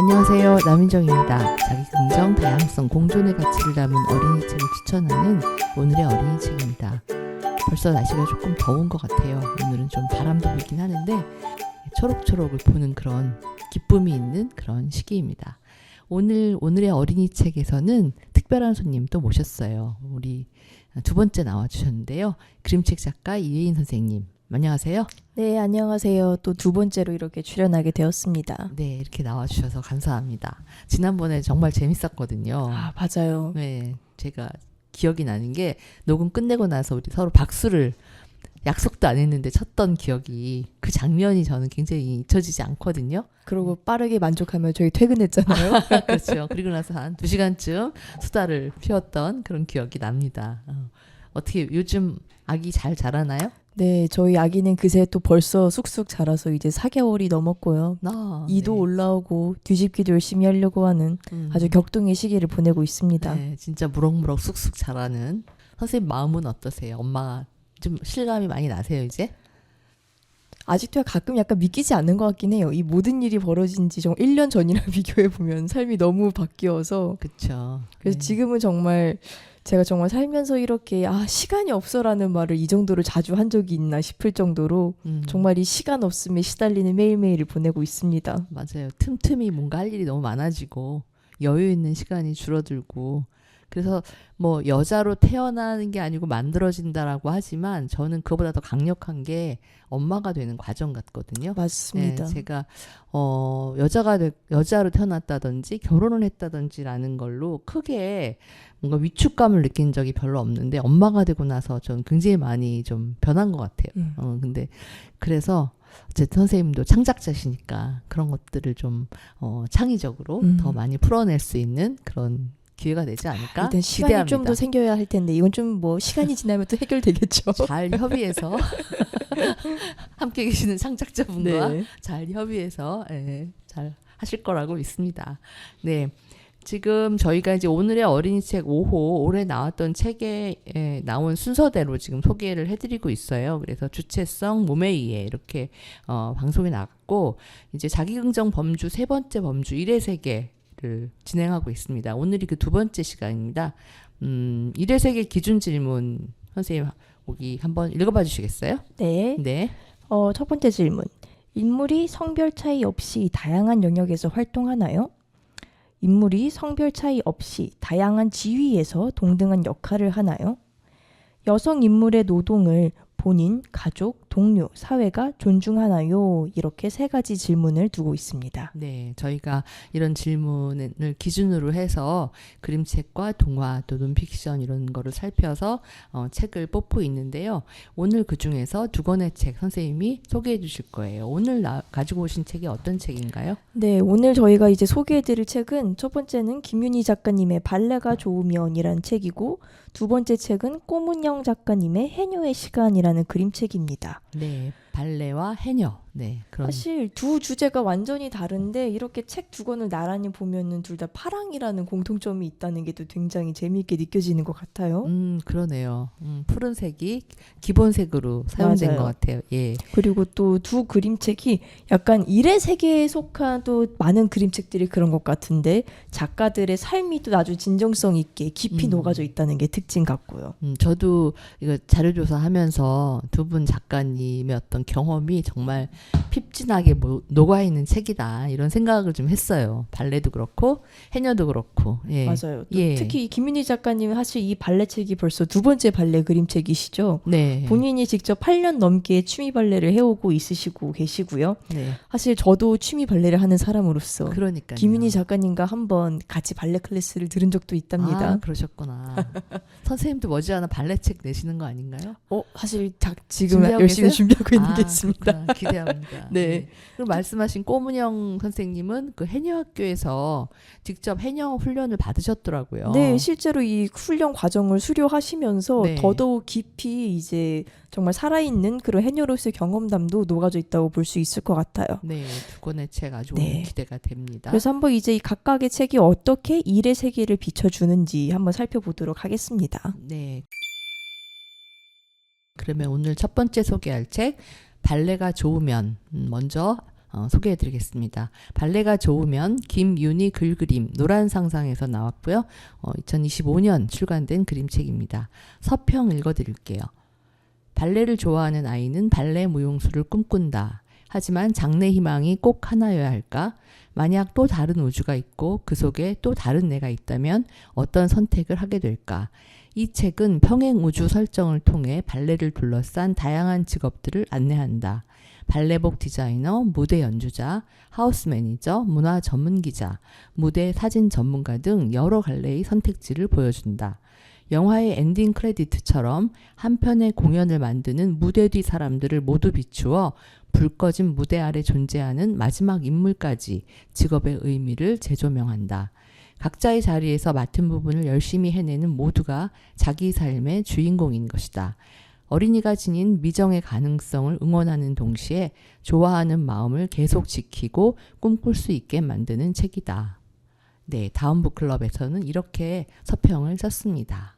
안녕하세요. 남인정입니다. 자기 긍정, 다양성, 공존의 가치를 담은 어린이 책을 추천하는 오늘의 어린이 책입니다. 벌써 날씨가 조금 더운 것 같아요. 오늘은 좀 바람도 불긴 하는데 초록초록을 보는 그런 기쁨이 있는 그런 시기입니다. 오늘의 어린이 책에서는 특별한 손님 또 모셨어요. 우리 두 번째 나와주셨는데요. 그림책 작가 이혜인 선생님. 안녕하세요. 네, 안녕하세요. 또 두 번째로 이렇게 출연하게 되었습니다. 네, 이렇게 나와주셔서 감사합니다. 지난번에 정말 재밌었거든요. 아, 맞아요. 네, 제가 기억이 나는 게 녹음 끝내고 나서 우리 서로 박수를 약속도 안 했는데 쳤던 기억이 그 장면이 저는 굉장히 잊혀지지 않거든요. 그리고 빠르게 만족하며 저희 퇴근했잖아요. 그렇죠. 그리고 나서 한 2시간쯤 수다를 피웠던 그런 기억이 납니다. 어떻게 요즘 아기 잘 자라나요? 네, 저희 아기는 그새 또 벌써 쑥쑥 자라서 이제 4개월이 넘었고요. 이도 네. 올라오고 뒤집기도 열심히 하려고 하는 아주 격동의 시기를 보내고 있습니다. 네, 진짜 무럭무럭 쑥쑥 자라는 선생님 마음은 어떠세요? 엄마가 좀 실감이 많이 나세요, 이제? 아직도 가끔 약간 믿기지 않는 것 같긴 해요. 이 모든 일이 벌어진 지 정말 1년 전이랑 비교해보면 삶이 너무 바뀌어서. 그렇죠. 그래서 지금은 정말 제가 정말 살면서 이렇게 시간이 없어라는 말을 이 정도로 자주 한 적이 있나 싶을 정도로 정말 이 시간 없음에 시달리는 매일매일을 보내고 있습니다. 맞아요. 틈틈이 뭔가 할 일이 너무 많아지고 여유 있는 시간이 줄어들고 그래서 뭐 여자로 태어나는 게 아니고 만들어진다라고 하지만 저는 그거보다 더 강력한 게 엄마가 되는 과정 같거든요. 맞습니다. 네, 제가 여자로 태어났다든지 결혼을 했다든지라는 걸로 크게 뭔가 위축감을 느낀 적이 별로 없는데 엄마가 되고 나서 저는 굉장히 많이 좀 변한 것 같아요. 근데 그래서 어쨌든 선생님도 창작자시니까 그런 것들을 좀 창의적으로 더 많이 풀어낼 수 있는 그런 기회가 되지 않을까 일단 시간이 좀 기대합니다. 더 생겨야 할 텐데 이건 좀 뭐 시간이 지나면 또 해결되겠죠. 잘 협의해서 함께 계시는 창작자분과 네. 잘 협의해서 잘 하실 거라고 믿습니다. 네. 지금 저희가 이제 오늘의 어린이 책 5호 올해 나왔던 책에 나온 순서대로 지금 소개를 해드리고 있어요. 그래서 주체성, 몸에 의해 이렇게 방송이 나갔고 이제 자기긍정 범주 세 번째 범주 일의 세계를 진행하고 있습니다. 오늘이 그 두 번째 시간입니다. 일의 세계 기준 질문 선생님 여기 한번 읽어봐 주시겠어요? 네. 네. 첫 번째 질문. 인물이 성별 차이 없이 다양한 영역에서 활동하나요? 인물이 성별 차이 없이 다양한 지위에서 동등한 역할을 하나요? 여성 인물의 노동을 본인, 가족, 동료, 사회가 존중하나요? 이렇게 세 가지 질문을 두고 있습니다. 네, 저희가 이런 질문을 기준으로 해서 그림책과 동화 또 논픽션 이런 거를 살펴서 책을 뽑고 있는데요. 오늘 그 중에서 두 권의 책 선생님이 소개해 주실 거예요. 오늘 가지고 오신 책이 어떤 책인가요? 네, 오늘 저희가 이제 소개해드릴 책은 첫 번째는 김윤희 작가님의 발레가 좋으면이라는 책이고 두 번째 책은 꼬문영 작가님의 해녀의 시간이라는 그림책입니다. 네, 발레와 해녀. 네, 그런. 사실 두 주제가 완전히 다른데 이렇게 책 두 권을 나란히 보면은 둘 다 파랑이라는 공통점이 있다는 게 또 굉장히 재미있게 느껴지는 것 같아요. 그러네요. 푸른색이 기본색으로 사용된 맞아요. 것 같아요. 예. 그리고 또 두 그림책이 약간 일의 세계에 속한 또 많은 그림책들이 그런 것 같은데 작가들의 삶이 또 아주 진정성 있게 깊이 녹아져 있다는 게 특징 같고요. 저도 이거 자료조사하면서 두 분 작가님의 어떤 경험이 정말 핍진하게 녹아있는 책이다 이런 생각을 좀 했어요. 발레도 그렇고 해녀도 그렇고. 예. 맞아요. 또 예. 특히 김윤희 작가님 사실 이 발레 책이 벌써 두 번째 발레 그림책이시죠. 네. 본인이 직접 8년 넘게 취미 발레를 해오고 있으시고 계시고요. 네. 사실 저도 취미 발레를 하는 사람으로서 그러니까요. 김윤희 작가님과 한번 같이 발레 클래스를 들은 적도 있답니다. 아, 그러셨구나. 선생님도 머지않아 발레 책 내시는 거 아닌가요? 사실 지금 준비하고 열심히 계세요? 준비하고 있는 게 있습니다. 그렇구나. 기대합니다. 네. 그리고 말씀하신 꼬문영 선생님은 그 해녀학교에서 직접 해녀 훈련을 받으셨더라고요. 네, 실제로 이 훈련 과정을 수료하시면서 네. 더더욱 깊이 이제 정말 살아있는 그런 해녀로서의 경험담도 녹아져 있다고 볼 수 있을 것 같아요. 네, 두 권의 책 아주 네. 오늘 기대가 됩니다. 그래서 한번 이제 이 각각의 책이 어떻게 일의 세계를 비춰주는지 한번 살펴보도록 하겠습니다. 네. 그러면 오늘 첫 번째 소개할 책 발레가 좋으면 먼저 소개해드리겠습니다. 발레가 좋으면 김윤희 글그림 노란 상상에서 나왔고요. 2025년 출간된 그림책입니다. 서평 읽어드릴게요. 발레를 좋아하는 아이는 발레 무용수를 꿈꾼다. 하지만 장래 희망이 꼭 하나여야 할까? 만약 또 다른 우주가 있고 그 속에 또 다른 내가 있다면 어떤 선택을 하게 될까? 이 책은 평행 우주 설정을 통해 발레를 둘러싼 다양한 직업들을 안내한다. 발레복 디자이너, 무대 연주자, 하우스 매니저, 문화 전문 기자, 무대 사진 전문가 등 여러 갈래의 선택지를 보여준다. 영화의 엔딩 크레디트처럼 한 편의 공연을 만드는 무대 뒤 사람들을 모두 비추어 불 꺼진 무대 아래 존재하는 마지막 인물까지 직업의 의미를 재조명한다. 각자의 자리에서 맡은 부분을 열심히 해내는 모두가 자기 삶의 주인공인 것이다. 어린이가 지닌 미정의 가능성을 응원하는 동시에 좋아하는 마음을 계속 지키고 꿈꿀 수 있게 만드는 책이다. 네, 다음 북클럽에서는 이렇게 서평을 썼습니다.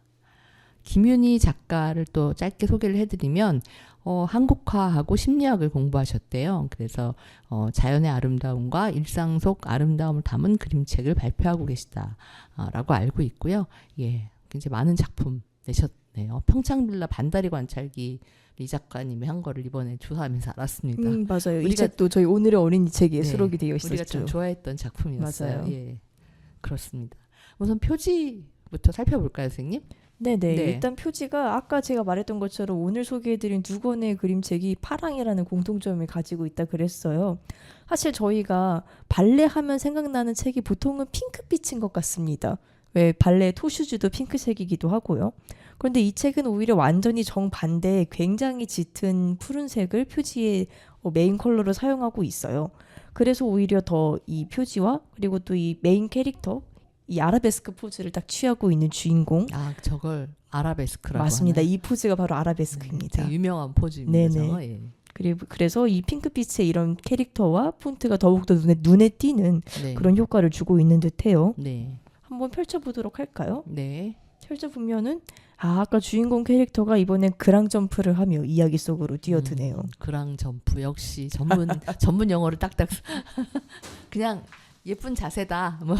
김윤희 작가를 또 짧게 소개를 해드리면 한국화하고 심리학을 공부하셨대요. 그래서 자연의 아름다움과 일상 속 아름다움을 담은 그림책을 발표하고 계시다라고 알고 있고요. 예, 굉장히 많은 작품 내셨네요. 평창빌라 반다리 관찰기 이 작가님이 한 거를 이번에 조사하면서 알았습니다. 맞아요. 이 책도 저희 오늘의 어린이 책에 수록이 되어 있었죠. 우리가 좀 좋아했던 작품이었어요. 맞아요. 예, 그렇습니다. 우선 표지부터 살펴볼까요, 선생님? 네네. 네. 일단 표지가 아까 제가 말했던 것처럼 오늘 소개해드린 두 권의 그림책이 파랑이라는 공통점을 가지고 있다 그랬어요. 사실 저희가 발레 하면 생각나는 책이 보통은 핑크빛인 것 같습니다. 왜 발레 토슈즈도 핑크색이기도 하고요. 그런데 이 책은 오히려 완전히 정반대의 굉장히 짙은 푸른색을 표지의 메인 컬러로 사용하고 있어요. 그래서 오히려 더 이 표지와 그리고 또 이 메인 캐릭터 이 아라베스크 포즈를 딱 취하고 있는 주인공. 저걸 아라베스크라고 맞습니다. 하나요? 이 포즈가 바로 아라베스크입니다. 되게 유명한 포즈입니다. 저거. 예. 그래서 이 핑크빛의 이런 캐릭터와 폰트가 더욱더 눈에 띄는 네. 그런 효과를 주고 있는 듯해요. 네. 한번 펼쳐보도록 할까요? 네. 펼쳐보면은 아까 주인공 캐릭터가 이번엔 그랑 점프를 하며 이야기 속으로 뛰어드네요. 그랑 점프 역시 전문 영어를 딱딱 그냥 예쁜 자세다, 뭐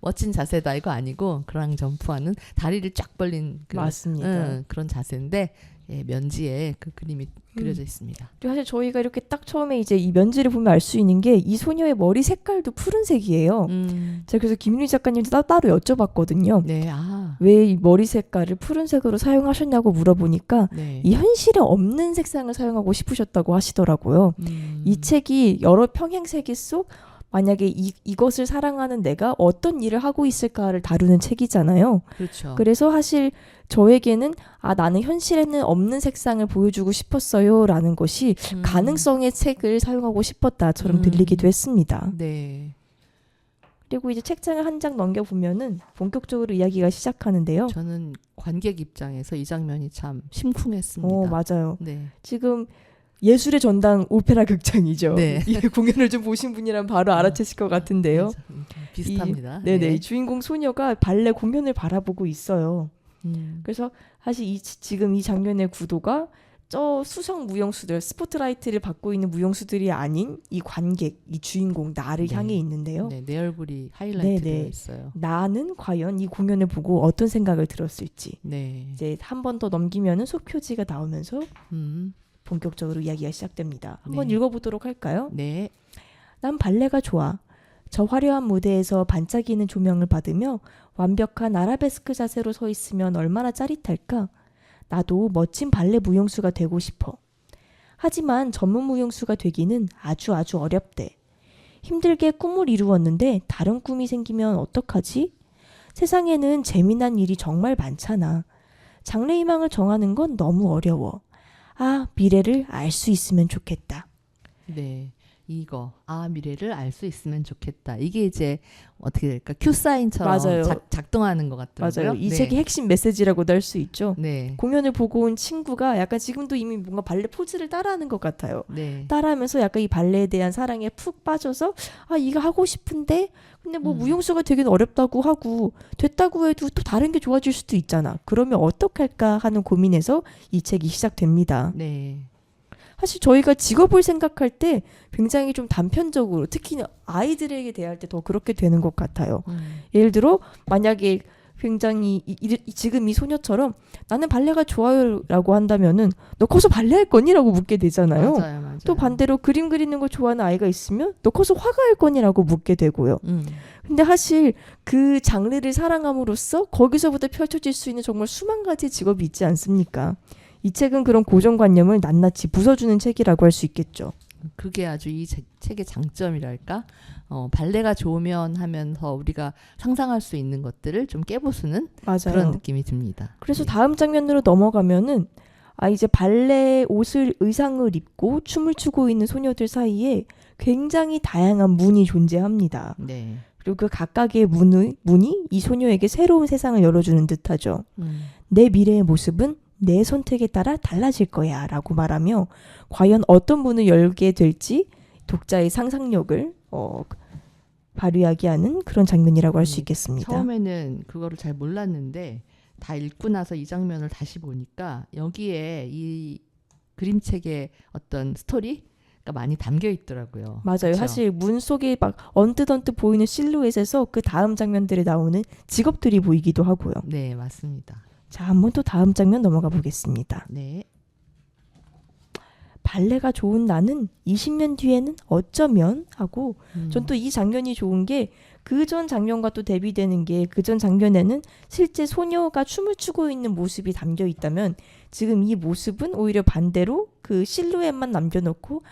멋진 자세다 이거 아니고 그랑 점프하는 다리를 쫙 벌린 맞습니다. 그런 자세인데 예, 면지에 그 그림이 그려져 있습니다. 그리고 사실 저희가 이렇게 딱 처음에 이제 이 면지를 보면 알 수 있는 게 이 소녀의 머리 색깔도 푸른색이에요. 제가 그래서 김윤희 작가님한테 따로 여쭤봤거든요. 네, 왜 이 머리 색깔을 푸른색으로 사용하셨냐고 물어보니까 네. 이 현실에 없는 색상을 사용하고 싶으셨다고 하시더라고요. 이 책이 여러 평행세계 속 만약에 이것을 사랑하는 내가 어떤 일을 하고 있을까를 다루는 책이잖아요. 그렇죠. 그래서 사실 저에게는 나는 현실에는 없는 색상을 보여주고 싶었어요 라는 것이 가능성의 책을 사용하고 싶었다처럼 들리기도 했습니다. 네. 그리고 이제 책장을 한 장 넘겨보면은 본격적으로 이야기가 시작하는데요. 저는 관객 입장에서 이 장면이 참 심쿵했습니다. 맞아요. 네. 지금 예술의 전당 오페라 극장이죠. 네. 이 공연을 좀 보신 분이라면 바로 알아채실 것 같은데요. 비슷합니다. 네네. 이 주인공 소녀가 발레 공연을 바라보고 있어요. 그래서 사실 지금 이 장면의 구도가 저 수성 무용수들, 스포트라이트를 받고 있는 무용수들이 아닌 이 관객, 이 주인공 나를 향해 있는데요. 네, 내 얼굴이 하이라이트 되어 있어요. 나는 과연 이 공연을 보고 어떤 생각을 들었을지. 네. 이제 한 번 더 넘기면은 소표지가 나오면서 본격적으로 이야기가 시작됩니다. 한번 네. 읽어보도록 할까요? 네. 난 발레가 좋아. 저 화려한 무대에서 반짝이는 조명을 받으며 완벽한 아라베스크 자세로 서 있으면 얼마나 짜릿할까? 나도 멋진 발레 무용수가 되고 싶어. 하지만 전문 무용수가 되기는 아주 어렵대. 힘들게 꿈을 이루었는데 다른 꿈이 생기면 어떡하지? 세상에는 재미난 일이 정말 많잖아. 장래희망을 정하는 건 너무 어려워. 미래를 알 수 있으면 좋겠다. 네. 이거 미래를 알 수 있으면 좋겠다. 이게 이제 어떻게 될까? 큐 사인처럼 맞아요. 작동하는 것 같더라고요. 맞아요. 이 책의 핵심 메시지라고도 할 수 있죠. 네. 공연을 보고 온 친구가 약간 지금도 이미 뭔가 발레 포즈를 따라하는 것 같아요. 네. 따라하면서 약간 이 발레에 대한 사랑에 푹 빠져서 이거 하고 싶은데 근데 뭐 무용수가 되긴 어렵다고 하고 됐다고 해도 또 다른 게 좋아질 수도 있잖아. 그러면 어떡할까 하는 고민에서 이 책이 시작됩니다. 네. 사실 저희가 직업을 생각할 때 굉장히 좀 단편적으로 특히 아이들에게 대할 때 더 그렇게 되는 것 같아요. 예를 들어 만약에 굉장히 지금 이 소녀처럼 나는 발레가 좋아요라고 한다면은 너 커서 발레할 거니라고 묻게 되잖아요. 맞아요, 맞아요. 또 반대로 그림 그리는 거 좋아하는 아이가 있으면 너 커서 화가할 거니라고 묻게 되고요. 근데 사실 그 장르를 사랑함으로써 거기서부터 펼쳐질 수 있는 정말 수만 가지 직업이 있지 않습니까? 이 책은 그런 고정관념을 낱낱이 부숴주는 책이라고 할 수 있겠죠. 그게 아주 이 책의 장점이랄까? 발레가 좋으면 하면서 우리가 상상할 수 있는 것들을 좀 깨부수는 맞아요. 그런 느낌이 듭니다. 그래서 네. 다음 장면으로 넘어가면은 이제 발레 의상을 입고 춤을 추고 있는 소녀들 사이에 굉장히 다양한 문이 존재합니다. 네. 그리고 그 각각의 문이 이 소녀에게 새로운 세상을 열어주는 듯하죠. 내 미래의 모습은 내 선택에 따라 달라질 거야 라고 말하며 과연 어떤 문을 열게 될지 독자의 상상력을 발휘하게 하는 그런 장면이라고 할 수 있겠습니다. 처음에는 그거를 잘 몰랐는데 다 읽고 나서 이 장면을 다시 보니까 여기에 이 그림책의 어떤 스토리가 많이 담겨 있더라고요. 맞아요. 그쵸? 사실 문 속에 막 언뜻 보이는 실루엣에서 그 다음 장면들에 나오는 직업들이 보이기도 하고요. 네, 맞습니다. 자, 한번 또 다음 장면 넘어가 보겠습니다. 네. 발레가 좋은 나는 20년 뒤에는 어쩌면 하고 전 또 이 장면이 좋은 게 그 전 장면과 또 대비되는 게 그 전 장면에는 실제 소녀가 춤을 추고 있는 모습이 담겨 있다면 지금 이 모습은 오히려 반대로 그 실루엣만 남겨놓고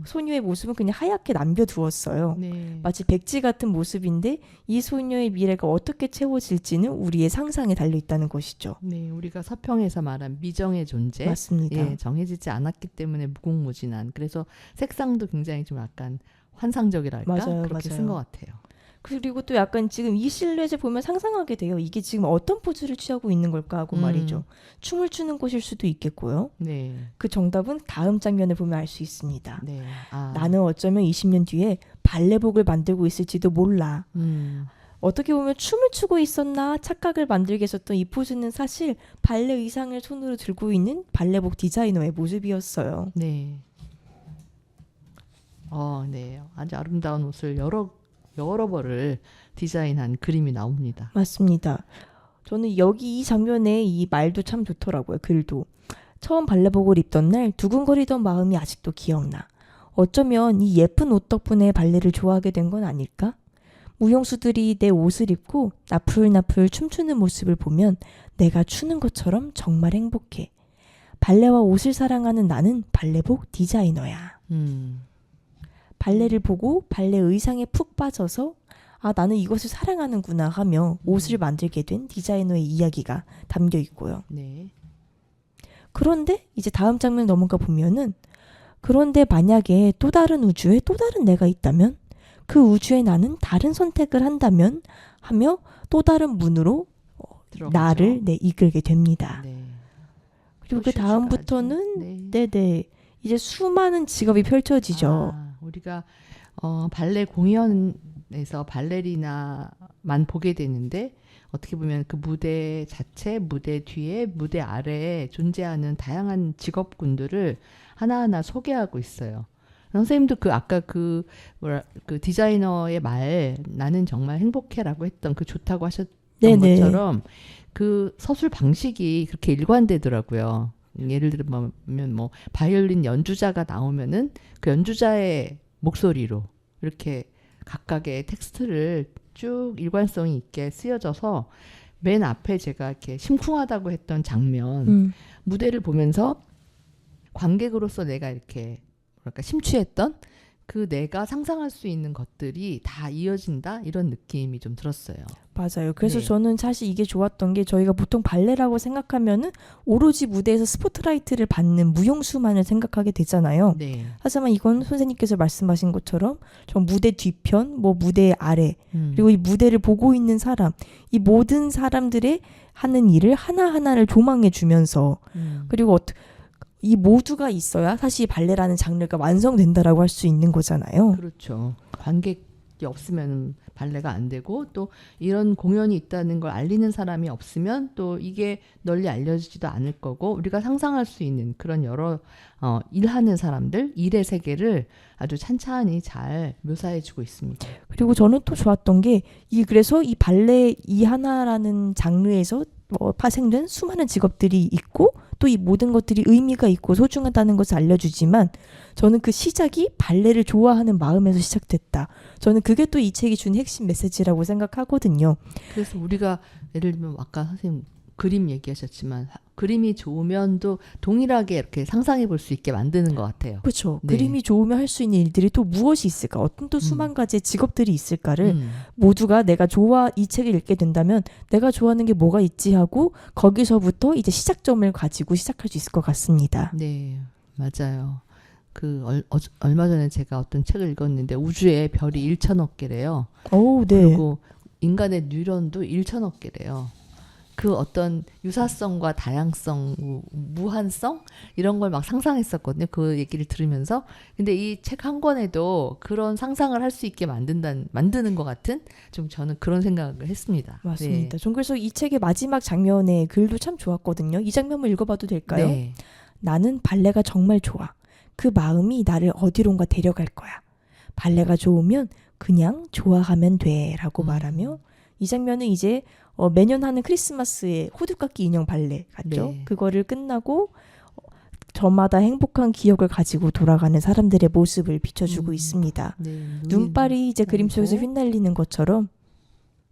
소녀의 모습은 그냥 하얗게 남겨두었어요. 네. 마치 백지 같은 모습인데 이 소녀의 미래가 어떻게 채워질지는 우리의 상상에 달려있다는 것이죠. 네, 우리가 서평에서 말한 미정의 존재. 맞습니다. 예, 정해지지 않았기 때문에 무궁무진한. 그래서 색상도 굉장히 좀 약간 환상적이랄까? 맞아요, 그렇게 맞아요. 쓴 것 같아요. 그리고 또 약간 지금 이 실루엣을 보면 상상하게 돼요. 이게 지금 어떤 포즈를 취하고 있는 걸까 하고 말이죠. 춤을 추는 곳일 수도 있겠고요. 네. 그 정답은 다음 장면을 보면 알 수 있습니다. 네. 나는 어쩌면 20년 뒤에 발레복을 만들고 있을지도 몰라. 어떻게 보면 춤을 추고 있었나 착각을 만들게 했었던 이 포즈는 사실 발레 의상을 손으로 들고 있는 발레복 디자이너의 모습이었어요. 네. 네. 아주 아름다운 옷을 여러 벌을 디자인한 그림이 나옵니다. 맞습니다. 저는 여기 이 장면에 이 말도 참 좋더라고요. 글도. 처음 발레복을 입던 날 두근거리던 마음이 아직도 기억나. 어쩌면 이 예쁜 옷 덕분에 발레를 좋아하게 된 건 아닐까? 무용수들이 내 옷을 입고 나풀나풀 춤추는 모습을 보면 내가 추는 것처럼 정말 행복해. 발레와 옷을 사랑하는 나는 발레복 디자이너야. 발레를 보고 발레 의상에 푹 빠져서 나는 이것을 사랑하는구나 하며 옷을 만들게 된 디자이너의 이야기가 담겨 있고요. 네. 그런데 이제 다음 장면 넘어가 보면은 그런데 만약에 또 다른 우주에 또 다른 내가 있다면 그 우주에 나는 다른 선택을 한다면 하며 또 다른 문으로 들어가죠. 나를 이끌게 됩니다. 네. 그리고 그 다음부터는 네. 네네 이제 수많은 직업이 펼쳐지죠. 우리가 발레 공연에서 발레리나만 보게 되는데 어떻게 보면 그 무대 자체, 무대 뒤에, 무대 아래에 존재하는 다양한 직업군들을 하나하나 소개하고 있어요. 선생님도 아까 그 디자이너의 말 나는 정말 행복해라고 했던 그 좋다고 하셨던 네네. 것처럼 그 서술 방식이 그렇게 일관되더라고요. 예를 들면 뭐 바이올린 연주자가 나오면은 그 연주자의 목소리로 이렇게 각각의 텍스트를 쭉 일관성이 있게 쓰여져서 맨 앞에 제가 이렇게 심쿵하다고 했던 장면 무대를 보면서 관객으로서 내가 이렇게 뭐랄까 심취했던 그 내가 상상할 수 있는 것들이 다 이어진다 이런 느낌이 좀 들었어요. 맞아요. 그래서 네. 저는 사실 이게 좋았던 게 저희가 보통 발레라고 생각하면은 오로지 무대에서 스포트라이트를 받는 무용수만을 생각하게 되잖아요. 네. 하지만 이건 선생님께서 말씀하신 것처럼 저 무대 뒤편, 뭐 무대 아래, 그리고 이 무대를 보고 있는 사람, 이 모든 사람들의 하는 일을 하나하나를 조망해 주면서 그리고 이 모두가 있어야 사실 발레라는 장르가 완성된다라고 할 수 있는 거잖아요. 그렇죠. 관객 것들이 없으면 발레가 안 되고 또 이런 공연이 있다는 걸 알리는 사람이 없으면 또 이게 널리 알려지지도 않을 거고 우리가 상상할 수 있는 그런 여러 일하는 사람들 일의 세계를 아주 찬찬히 잘 묘사해주고 있습니다. 그리고 저는 또 좋았던 게 그래서 이 발레 이 하나라는 장르에서 파생된 수많은 직업들이 있고 또 이 모든 것들이 의미가 있고 소중하다는 것을 알려주지만 저는 그 시작이 발레를 좋아하는 마음에서 시작됐다. 저는 그게 또 이 책이 준 핵심 메시지라고 생각하거든요. 그래서 우리가 예를 들면 아까 선생님 그림 얘기하셨지만 그림이 좋으면 또 동일하게 이렇게 상상해 볼 수 있게 만드는 것 같아요. 그렇죠. 네. 그림이 좋으면 할 수 있는 일들이 또 무엇이 있을까? 어떤 또 수만 가지의 직업들이 있을까를 모두가 내가 이 책을 읽게 된다면 내가 좋아하는 게 뭐가 있지 하고 거기서부터 이제 시작점을 가지고 시작할 수 있을 것 같습니다. 네, 맞아요. 얼마 전에 제가 어떤 책을 읽었는데 우주에 별이 1천억 개래요. 오, 네. 그리고 인간의 뉴런도 1천억 개래요. 그 어떤 유사성과 다양성, 무한성 이런 걸 막 상상했었거든요. 그 얘기를 들으면서. 근데 이 책 한 권에도 그런 상상을 할 수 있게 만드는 것 같은 좀 저는 그런 생각을 했습니다. 맞습니다. 전 그래서 이 책의 마지막 장면에 글도 참 좋았거든요. 이 장면을 읽어봐도 될까요? 네. 나는 발레가 정말 좋아. 그 마음이 나를 어디론가 데려갈 거야. 발레가 좋으면 그냥 좋아하면 돼 라고 말하며 이 장면은 이제 매년 하는 크리스마스의 호두깎이 인형 발레 같죠? 네. 그거를 끝나고 저마다 행복한 기억을 가지고 돌아가는 사람들의 모습을 비춰주고 있습니다. 네, 눈발이 이제 그림 속에서 보이고. 휘날리는 것처럼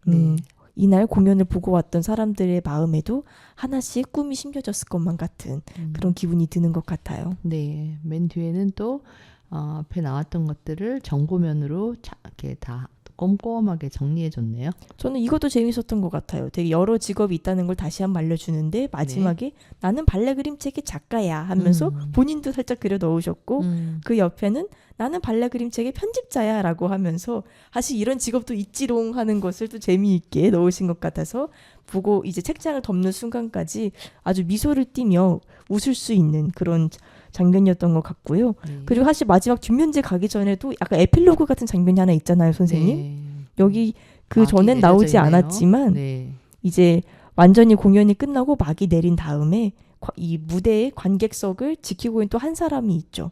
네. 이날 공연을 보고 왔던 사람들의 마음에도 하나씩 꿈이 심겨졌을 것만 같은 그런 기분이 드는 것 같아요. 네, 맨 뒤에는 또 앞에 나왔던 것들을 정보면으로 이렇게 다 꼼꼼하게 정리해줬네요. 저는 이것도 재밌었던 것 같아요. 되게 여러 직업이 있다는 걸 다시 한번 알려주는데 마지막에 나는 발레 그림책의 작가야 하면서 본인도 살짝 그려 넣으셨고 그 옆에는 나는 발레 그림책의 편집자야 라고 하면서 사실 이런 직업도 있지롱 하는 것을 또 재미있게 넣으신 것 같아서 보고 이제 책장을 덮는 순간까지 아주 미소를 띠며 웃을 수 있는 그런 장면이었던 것 같고요. 그리고 사실 마지막 뒷면제 가기 전에도 약간 에필로그 같은 장면이 하나 있잖아요, 선생님. 네. 여기 그 막이 전엔 내려져 나오지 있네요. 않았지만 네. 이제 완전히 공연이 끝나고 막이 내린 다음에 이 무대의 관객석을 지키고 있는 또 한 사람이 있죠.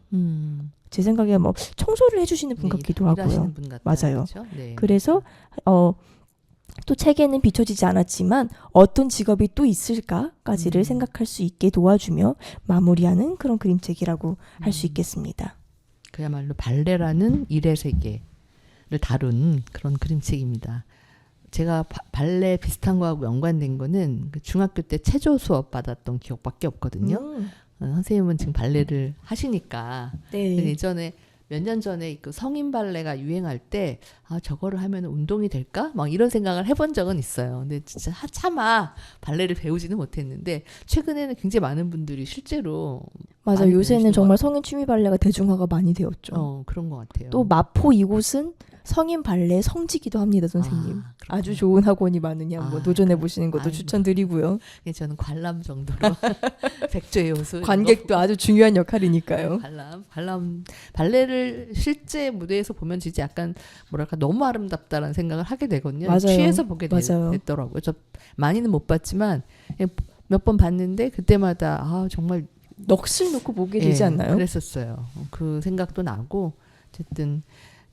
제 생각에 뭐 청소를 해주시는 분 같기도 하고요. 일하시는 분 같아요. 맞아요. 그렇죠? 네. 그래서 또 책에는 비춰지지 않았지만 어떤 직업이 또 있을까까지를 생각할 수 있게 도와주며 마무리하는 그런 그림책이라고 할 수 있겠습니다. 그야말로 발레라는 일의 세계를 다룬 그런 그림책입니다. 제가 발레 비슷한 거하고 연관된 거는 그 중학교 때 체조 수업 받았던 기억밖에 없거든요. 선생님은 지금 발레를 하시니까 네. 예전에 몇 년 전에 그 성인 발레가 유행할 때 저거를 하면 운동이 될까? 막 이런 생각을 해본 적은 있어요. 근데 진짜 차마 발레를 배우지는 못했는데 최근에는 굉장히 많은 분들이 실제로 맞아. 많이 요새는 배우시는 정말 것 성인 취미 발레가 대중화가 많이 되었죠. 그런 것 같아요. 또 마포 이곳은 성인 발레 성지기도 합니다, 선생님. 아주 좋은 학원이 많이 한번 도전해 보시는 것도 추천드리고요. 저는 관람 정도로 백조의 호수 관객도 아주 중요한 역할이니까요. 관람 발레를 실제 무대에서 보면 진짜 약간 뭐랄까 너무 아름답다라는 생각을 하게 되거든요. 맞아요. 취해서 보게 맞아요. 됐더라고요. 저 많이는 못 봤지만 몇 번 봤는데 그때마다 정말 넋을 놓고 보게 되지 않나요? 그랬었어요. 그 생각도 나고 어쨌든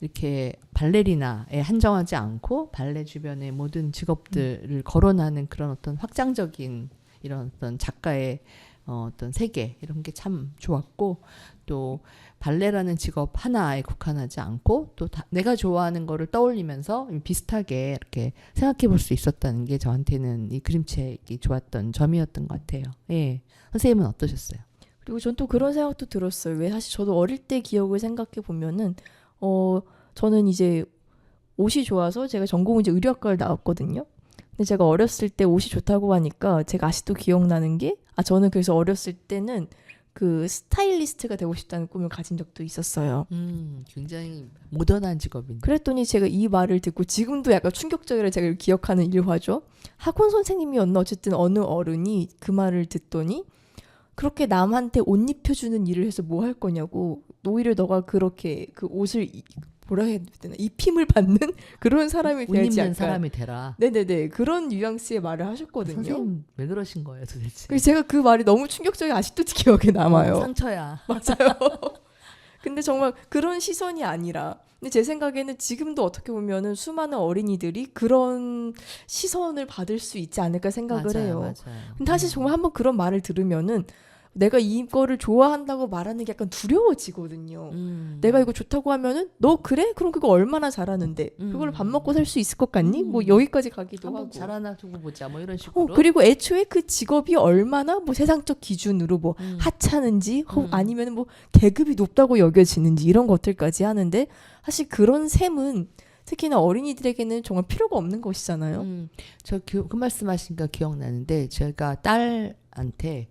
이렇게 발레리나에 한정하지 않고 발레 주변의 모든 직업들을 거론하는 그런 어떤 확장적인 이런 어떤 작가의 어떤 세계 이런 게 참 좋았고 또 발레라는 직업 하나에 국한하지 않고 또 내가 좋아하는 거를 떠올리면서 비슷하게 이렇게 생각해 볼 수 있었다는 게 저한테는 이 그림책이 좋았던 점이었던 것 같아요. 예. 선생님은 어떠셨어요? 그리고 전 또 그런 생각도 들었어요. 왜 사실 저도 어릴 때 기억을 생각해 보면은 저는 이제 옷이 좋아서 제가 전공은 이제 의료학과를 나왔거든요. 근데 제가 어렸을 때 옷이 좋다고 하니까 제가 아직도 기억나는 게 저는 그래서 어렸을 때는 그 스타일리스트가 되고 싶다는 꿈을 가진 적도 있었어요. 굉장히 모던한 직업인데. 그랬더니 제가 이 말을 듣고 지금도 약간 충격적이라 제가 기억하는 일화죠. 학원 선생님이었나 어쨌든 어느 어른이 그 말을 듣더니 그렇게 남한테 옷 입혀주는 일을 해서 뭐 할 거냐고 오히려 너가 그렇게 그 옷을 뭐라 해야 되나 입힘을 받는 그런 사람이 옷 돼야지 입는 약간 사람이 되라. 네네네 그런 뉘앙스의 말을 하셨거든요. 선생님 왜 그러신 거예요 도대체? 그래서 제가 그 말이 너무 충격적이 아직도 기억에 남아요. 상처야. 맞아요. 근데 정말 그런 시선이 아니라 근데 제 생각에는 지금도 어떻게 보면은 수많은 어린이들이 그런 시선을 받을 수 있지 않을까 생각을 맞아요, 해요. 맞아요. 근데 사실 정말 한번 그런 말을 들으면은 내가 이거를 좋아한다고 말하는 게 약간 두려워지거든요. 내가 이거 좋다고 하면은 너 그래? 그럼 그거 얼마나 잘하는데 그걸 밥 먹고 살 수 있을 것 같니? 뭐 여기까지 가기도 한번 하고. 잘하나 두고 보자 뭐 이런 식으로. 그리고 애초에 그 직업이 얼마나 뭐 세상적 기준으로 뭐 하찮은지 아니면 뭐 계급이 높다고 여겨지는지 이런 것들까지 하는데 사실 그런 셈은 특히나 어린이들에게는 정말 필요가 없는 것이잖아요. 저 그 말씀하시니까 기억나는데 제가 딸한테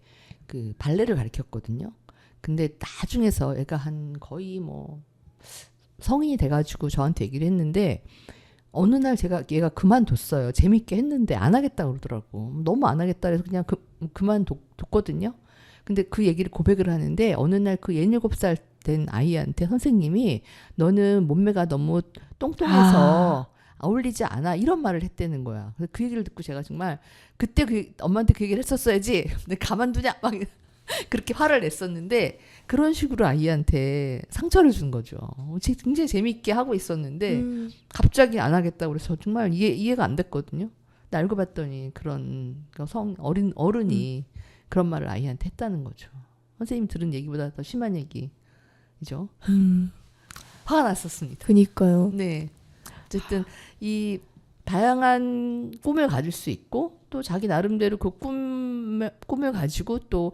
그 발레를 가르쳤거든요. 근데 나중에서 애가 한 거의 뭐 성인이 돼가지고 저한테 얘기를 했는데 어느 날 얘가 그만뒀어요. 재밌게 했는데 안 하겠다 그러더라고. 너무 안 하겠다 그래서 그냥 그만뒀거든요. 근데 그 얘기를 고백을 하는데 어느 날 그 17살 된 아이한테 선생님이 너는 몸매가 너무 똥똥해서 어울리지 않아 이런 말을 했다는 거야. 그래서 그 얘기를 듣고 제가 정말 그때 엄마한테 그 얘기를 했었어야지. 근데 가만두냐 막 그렇게 화를 냈었는데 그런 식으로 아이한테 상처를 준 거죠. 굉장히 재밌게 하고 있었는데 갑자기 안 하겠다고 그래서 정말 이해가 안 됐거든요. 근데 알고 봤더니 그런 어른이 그런 말을 아이한테 했다는 거죠. 선생님이 들은 얘기보다 더 심한 얘기죠. 화가 났었습니다. 그니까요. 네. 어쨌든 이 다양한 꿈을 가질 수 있고 또 자기 나름대로 그 꿈을 가지고 또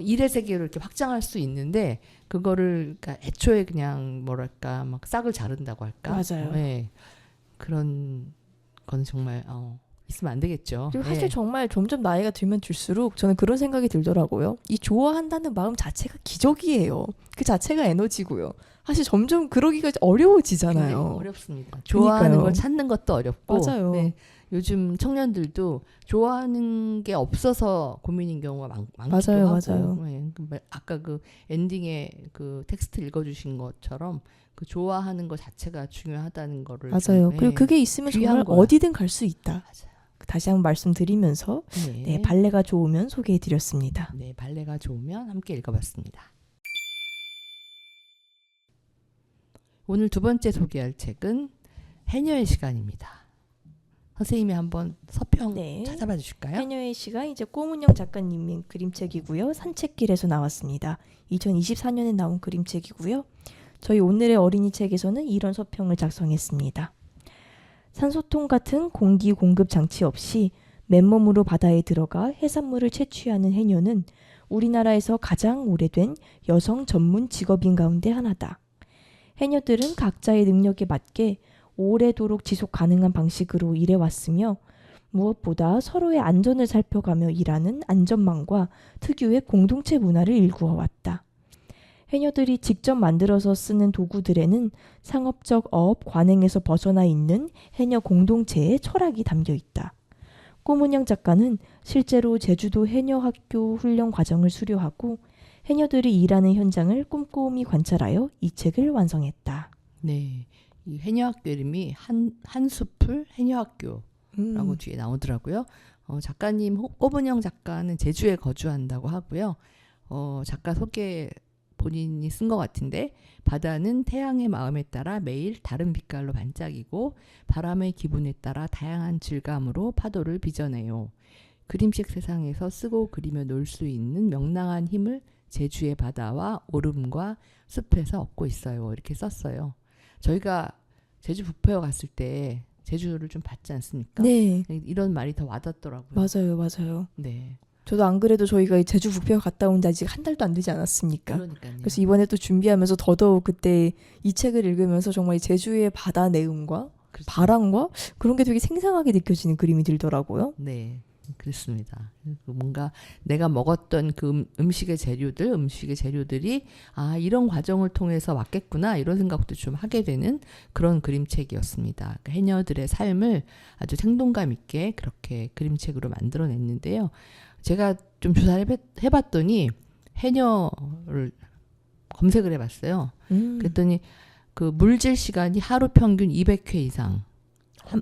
일의 세계를 이렇게 확장할 수 있는데 그거를 그러니까 애초에 그냥 뭐랄까 막 싹을 자른다고 할까? 맞아요. 네. 그런 건 정말 있으면 안 되겠죠. 그리고 사실 네. 정말 점점 나이가 들면 들수록 저는 그런 생각이 들더라고요. 이 좋아한다는 마음 자체가 기적이에요. 그 자체가 에너지고요. 사실 점점 그러기가 어려워지잖아요. 어렵습니다. 좋아하는 그러니까요. 걸 찾는 것도 어렵고 맞아요. 네. 요즘 청년들도 좋아하는 게 없어서 고민인 경우가 많기도 맞아요, 하고 맞아요. 네. 아까 그 엔딩에 그 텍스트 읽어주신 것처럼 그 좋아하는 것 자체가 중요하다는 거를 맞아요. 좀, 그리고 그게 있으면 귀한 정말 거야. 어디든 갈 수 있다. 맞아요. 다시 한번 말씀드리면서 네. 네, 발레가 좋으면 소개해드렸습니다. 네, 발레가 좋으면 함께 읽어봤습니다. 오늘 두 번째 소개할 책은 해녀의 시간입니다. 선생님이 한번 서평 네. 찾아봐 주실까요? 해녀의 시간 이제 꼬문영 작가님의 그림책이고요. 산책길에서 나왔습니다. 2024년에 나온 그림책이고요. 저희 오늘의 어린이 책에서는 이런 서평을 작성했습니다. 산소통 같은 공기 공급 장치 없이 맨몸으로 바다에 들어가 해산물을 채취하는 해녀는 우리나라에서 가장 오래된 여성 전문 직업인 가운데 하나다. 해녀들은 각자의 능력에 맞게 오래도록 지속 가능한 방식으로 일해왔으며 무엇보다 서로의 안전을 살펴가며 일하는 안전망과 특유의 공동체 문화를 일구어왔다. 해녀들이 직접 만들어서 쓰는 도구들에는 상업적 어업 관행에서 벗어나 있는 해녀 공동체의 철학이 담겨 있다. 꼬문영 작가는 실제로 제주도 해녀학교 훈련 과정을 수료하고 해녀들이 일하는 현장을 꼼꼼히 관찰하여 이 책을 완성했다. 네, 이 해녀학교 이름이 한수풀 해녀학교라고 뒤에 나오더라고요. 작가님 꼬문영 작가는 제주에 거주한다고 하고요. 작가 소개 본인이 쓴 것 같은데 바다는 태양의 마음에 따라 매일 다른 빛깔로 반짝이고 바람의 기분에 따라 다양한 질감으로 파도를 빚어내요. 그림책 세상에서 쓰고 그리며 놀 수 있는 명랑한 힘을 제주의 바다와 오름과 숲에서 얻고 있어요. 이렇게 썼어요. 저희가 제주 북포에 갔을 때 제주를 좀 봤지 않습니까? 네, 이런 말이 더 와닿더라고요. 맞아요, 맞아요. 네, 저도 안 그래도 저희가 제주 북평 갔다 온 지 아직 한 달도 안 되지 않았습니까? 그러니까요. 그래서 이번에 또 준비하면서 더더욱 그때 이 책을 읽으면서 정말 이 제주의 바다 내음과 그렇죠. 바람과 그런 게 되게 생생하게 느껴지는 그림이 들더라고요. 네, 그렇습니다. 뭔가 내가 먹었던 그 음식의 재료들이 이런 과정을 통해서 왔겠구나 이런 생각도 좀 하게 되는 그런 그림책이었습니다. 그러니까 해녀들의 삶을 아주 생동감 있게 그렇게 그림책으로 만들어냈는데요. 제가 좀 조사를 해봤더니 해녀를 검색을 해봤어요. 그랬더니 그 물질 시간이 하루 평균 200회 이상.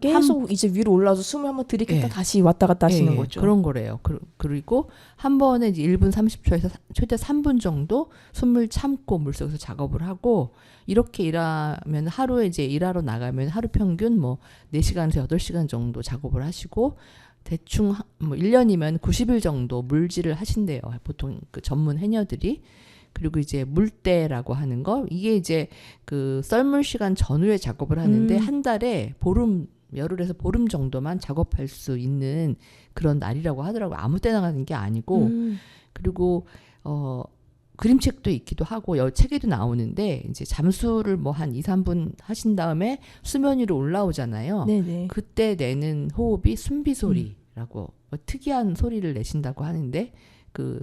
계속 이제 위로 올라와서 숨을 한번 들이켰다 예. 다시 왔다 갔다 하시는 예, 거죠. 그런 거래요. 그리고 한 번에 이제 1분 30초에서 최대 3분 정도 숨을 참고 물속에서 작업을 하고 이렇게 일하면 하루에 이제 일하러 나가면 하루 평균 뭐 4시간에서 8시간 정도 작업을 하시고 대충 뭐 1년이면 90일 정도 물질을 하신대요. 보통 그 전문 해녀들이. 그리고 이제 물때라고 하는 거 이게 이제 그 썰물 시간 전후에 작업을 하는데 한 달에 열흘에서 보름 정도만 작업할 수 있는 그런 날이라고 하더라고요. 아무 때나 가는 게 아니고 그리고 그림책도 있기도 하고 책에도 나오는데 이제 잠수를 뭐 한 2, 3분 하신 다음에 수면 위로 올라오잖아요. 네네. 그때 내는 호흡이 숨비 소리라고 특이한 소리를 내신다고 하는데 그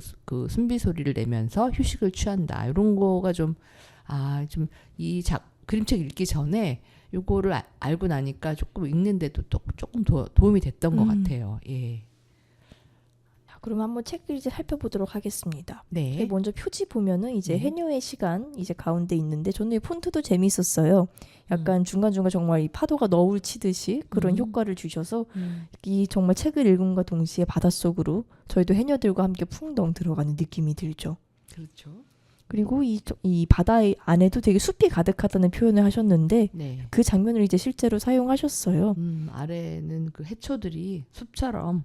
숨비 소리를 내면서 휴식을 취한다. 이런 거가 좀 이 그림책 읽기 전에 요거를 알고 나니까 조금 읽는데도 조금 도움이 됐던 것 같아요. 예. 자, 그럼 한번 책을 이제 살펴보도록 하겠습니다. 네. 먼저 표지 보면은 이제 해녀의 시간 이제 가운데 있는데 저는 이 폰트도 재밌었어요. 약간 중간중간 정말 이 파도가 너울 치듯이 그런 효과를 주셔서 이 정말 책을 읽음과 동시에 바닷속으로 저희도 해녀들과 함께 풍덩 들어가는 느낌이 들죠. 그렇죠. 그리고 이 바다 안에도 되게 숲이 가득하다는 표현을 하셨는데 네. 그 장면을 이제 실제로 사용하셨어요. 아래는 그 해초들이 숲처럼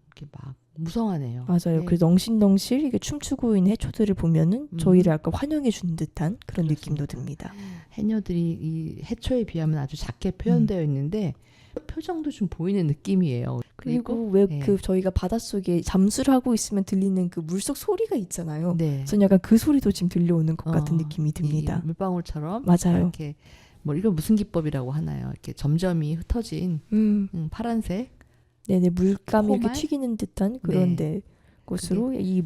이렇게 막 무성하네요. 맞아요. 네. 그 덩실덩실 이게 춤추고 있는 해초들을 보면은 저희를 약간 환영해 준 듯한 그런 그렇습니다. 느낌도 듭니다. 해녀들이 이 해초에 비하면 아주 작게 표현되어 있는데 표정도 좀 보이는 느낌이에요. 그리고 왜 네. 그 저희가 바닷속에 잠수를 하고 있으면 들리는 그 물속 소리가 있잖아요. 네. 전 약간 그 소리도 지금 들려오는 것 같은 느낌이 듭니다. 이 물방울처럼 맞아요. 이렇게 뭐 이거 무슨 기법이라고 하나요? 이렇게 점점이 흩어진 파란색. 네네, 물감이 이렇게 코말? 튀기는 듯한 그런 네. 곳으로 이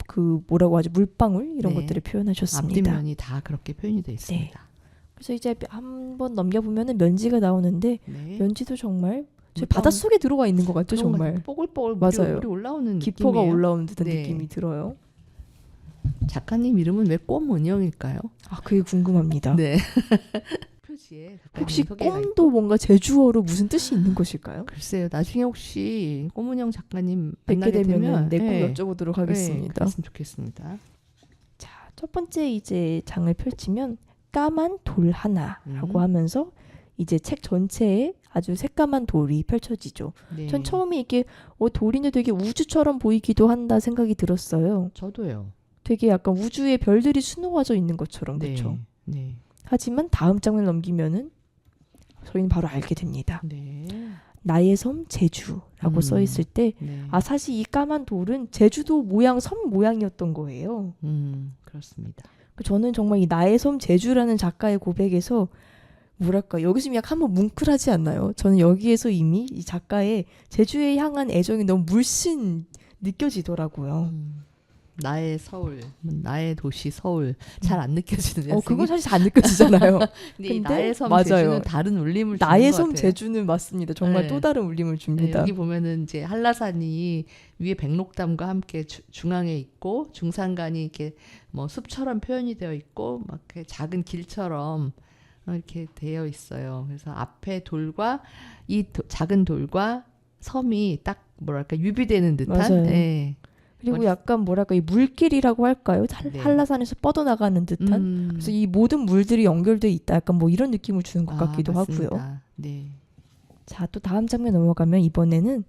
그 뭐라고 하죠? 물방울 이런 네. 것들을 표현하셨습니다. 앞뒷면이 다 그렇게 표현이 되어 있습니다. 그래서 이제 한번 넘겨보면은 면지가 나오는데 네. 면지도 정말 저희 물방울- 바닷속에 들어가 있는 것 같죠, 그런 거 정말. 뽀글뽀글 맞아요. 물이 올라오는 기포가 느낌이에요. 올라오는 듯한 네. 느낌이 들어요. 작가님 이름은 왜 꼼은영일까요? 아, 그게 궁금합니다. 네. 표지에 혹시 소개가 꼼도 뭔가 제주어로 무슨 뜻이 있는 것일까요? 글쎄요. 나중에 혹시 꼬문영 작가님 뵙게 만나게 되면 되면 네, 꼭 여쭤보도록 하겠습니다. 그랬으면 좋겠습니다. 자, 첫 번째 이제 장을 펼치면 까만 돌 하나라고 하면서 이제 책 전체에 아주 새까만 돌이 펼쳐지죠. 네. 전 처음에 이게 돌인데 되게 우주처럼 보이기도 한다 생각이 들었어요. 저도요. 되게 약간 우주에 별들이 수놓아져 있는 것처럼 그렇죠. 네. 하지만 다음 장을 넘기면은 저희는 바로 알게 됩니다. 네. 나의 섬 제주라고 써 있을 때 네. 사실 이 까만 돌은 제주도 모양 섬 모양이었던 거예요. 그렇습니다. 저는 정말 이 나의 섬 제주라는 작가의 고백에서 뭐랄까 여기서 약간 한번 뭉클하지 않나요? 저는 여기에서 이미 이 작가의 제주에 향한 애정이 너무 물씬 느껴지더라고요. 나의 서울, 나의 도시 서울 잘 안 느껴지는 그건 사실 안 느껴지잖아요. 근데 근데 나의 섬 맞아요. 제주는 다른 울림을 주는 나의 것 섬 같아요. 제주는 맞습니다. 정말 네. 또 다른 울림을 네, 줍니다. 여기 보면은 이제 한라산이 위에 백록담과 함께 중앙에 있고 중산간이 이렇게 뭐 숲처럼 표현이 되어 있고 막 이렇게 작은 길처럼 이렇게 되어 있어요. 그래서 앞에 돌과 작은 돌과 섬이 딱 뭐랄까 유비되는 듯한. 맞아요. 네. 그리고 약간 뭐랄까 이 물길이라고 할까요? 네. 한라산에서 뻗어나가는 듯한. 그래서 이 모든 물들이 연결돼 있다. 약간 뭐 이런 느낌을 주는 것 같기도 맞습니다. 하고요. 네. 자, 또 다음 장면 넘어가면 이번에는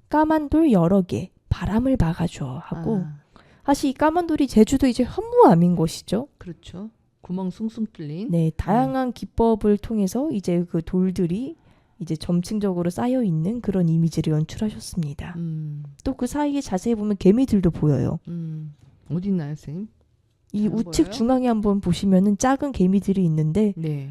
까만 돌 여러 개 바람을 막아줘 하고 사실 이 까만 돌이 제주도 이제 현무암인 것이죠. 그렇죠. 구멍 숭숭 뚫린. 네, 다양한 기법을 통해서 이제 그 돌들이 이제 점층적으로 쌓여 있는 그런 이미지를 연출하셨습니다. 또 그 사이에 자세히 보면 개미들도 보여요. 어디 있나요, 선생님? 이 안 우측 보여요? 중앙에 한번 보시면은 작은 개미들이 있는데 네.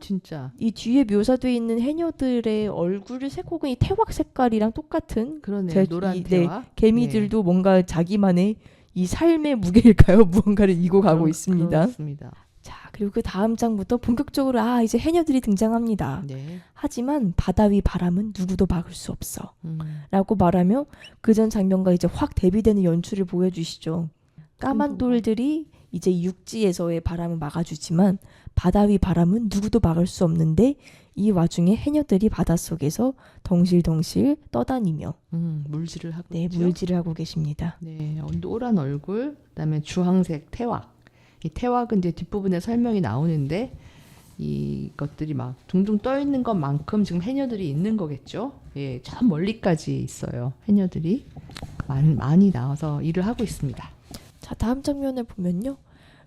진짜. 이 뒤에 묘사되어 있는 해녀들의 얼굴 색깔이 태왁 색깔이랑 똑같은 그러네요. 노란 태와. 개미들도 뭔가 자기만의 이 삶의 무게일까요? 무언가를 이고 가고 있습니다. 그렇습니다. 자, 그리고 그 다음 장부터 본격적으로 이제 해녀들이 등장합니다. 네. 하지만 바다 위 바람은 누구도 막을 수 없어. 라고 말하며 그 전 장면과 이제 확 대비되는 연출을 보여주시죠. 까만 돌들이 이제 육지에서의 바람을 막아주지만 바다 위 바람은 누구도 막을 수 없는데 이 와중에 해녀들이 바닷속에서 덩실덩실 떠다니며 물질을 하고 네, 있죠. 물질을 하고 계십니다. 네, 노란 얼굴, 그다음에 주황색 태왁. 이 태왁은 이제 뒷부분에 설명이 나오는데 이것들이 막 둥둥 떠 있는 것만큼 지금 해녀들이 있는 거겠죠. 예, 저 멀리까지 있어요. 해녀들이 많이 나와서 일을 하고 있습니다. 자, 다음 장면을 보면요.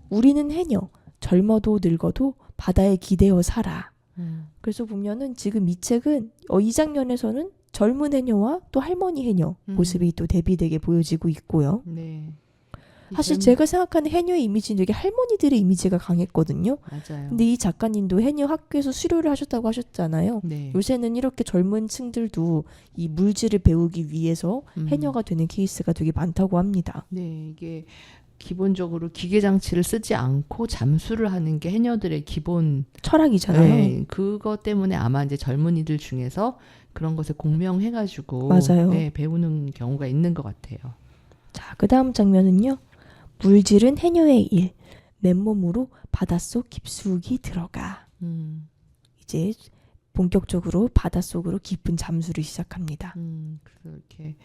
우리는 해녀, 젊어도 늙어도 바다에 기대어 살아. 그래서 보면은 지금 이 책은 이 장면에서는 젊은 해녀와 또 할머니 해녀 모습이 또 대비되게 보여지고 있고요. 네. 사실 제가 생각하는 해녀의 이미지는 되게 할머니들의 이미지가 강했거든요. 맞아요. 근데 이 작가님도 해녀 학교에서 수료를 하셨다고 하셨잖아요. 네. 요새는 이렇게 젊은 층들도 이 물질을 배우기 위해서 해녀가 되는 케이스가 되게 많다고 합니다. 네, 이게 기본적으로 기계 장치를 쓰지 않고 잠수를 하는 게 해녀들의 기본 철학이잖아요. 네, 그것 때문에 아마 이제 젊은이들 중에서 그런 것에 공명해가지고 맞아요. 네, 배우는 경우가 있는 것 같아요. 자, 그 다음 장면은요. 물질은 해녀의 일. 맨몸으로 바닷속 깊숙이 들어가. 이제 본격적으로 바닷속으로 깊은 잠수를 시작합니다. 그래서 이렇게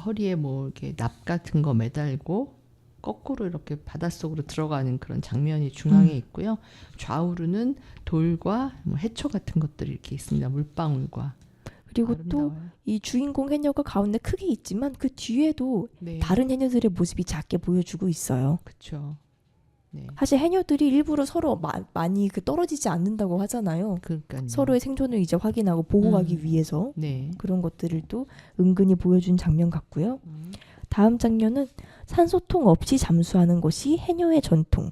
허리에 뭐 이렇게 납 같은 거 매달고 거꾸로 이렇게 바닷속으로 들어가는 그런 장면이 중앙에 있고요. 좌우로는 돌과 뭐 해초 같은 것들이 이렇게 있습니다. 물방울과. 그리고 또 아름다워요. 이 주인공 해녀가 가운데 크게 있지만 그 뒤에도 네. 다른 해녀들의 모습이 작게 보여주고 있어요. 그렇죠. 네. 사실 해녀들이 일부러 서로 많이 떨어지지 않는다고 하잖아요. 그러니까요. 서로의 생존을 이제 확인하고 보호하기 위해서 네. 그런 것들을 또 은근히 보여준 장면 같고요. 다음 장면은 산소통 없이 잠수하는 것이 해녀의 전통.